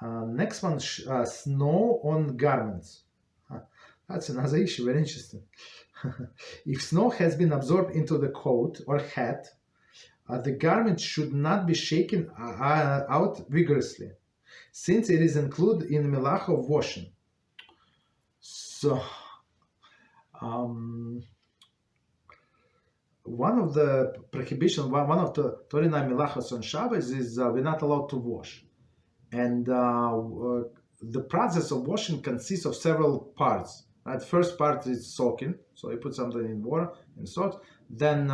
Next one, snow on garments. That's another issue, very interesting. If snow has been absorbed into the coat or hat, the garment should not be shaken out vigorously, since it is included in the Melacha of washing. So, one of the prohibitions, one of the 39 Melachos on Shabbos is we're not allowed to wash. And the process of washing consists of several parts. Right? First part is soaking, so you put something in water and soak. Then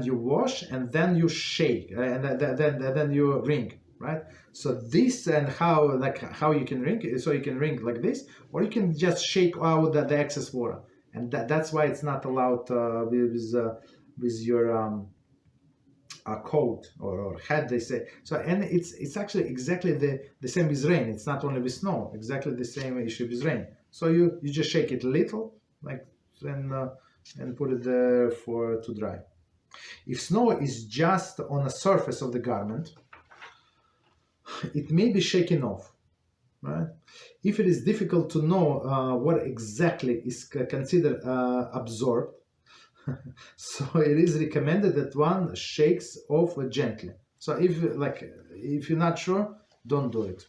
you wash, and then you shake, and then you wring. Right? So this and how you can wring. So you can wring like this, or you can just shake out the excess water, and that's why it's not allowed with your coat or hat, they say. So, and it's actually exactly the same with rain. It's not only with snow, exactly the same issue with rain. So you just shake it a little, like, and put it there to dry. If snow is just on the surface of the garment, it may be shaken off. Right? If it is difficult to know what exactly is considered absorbed, so it is recommended that one shakes off gently. So if you're not sure, don't do it.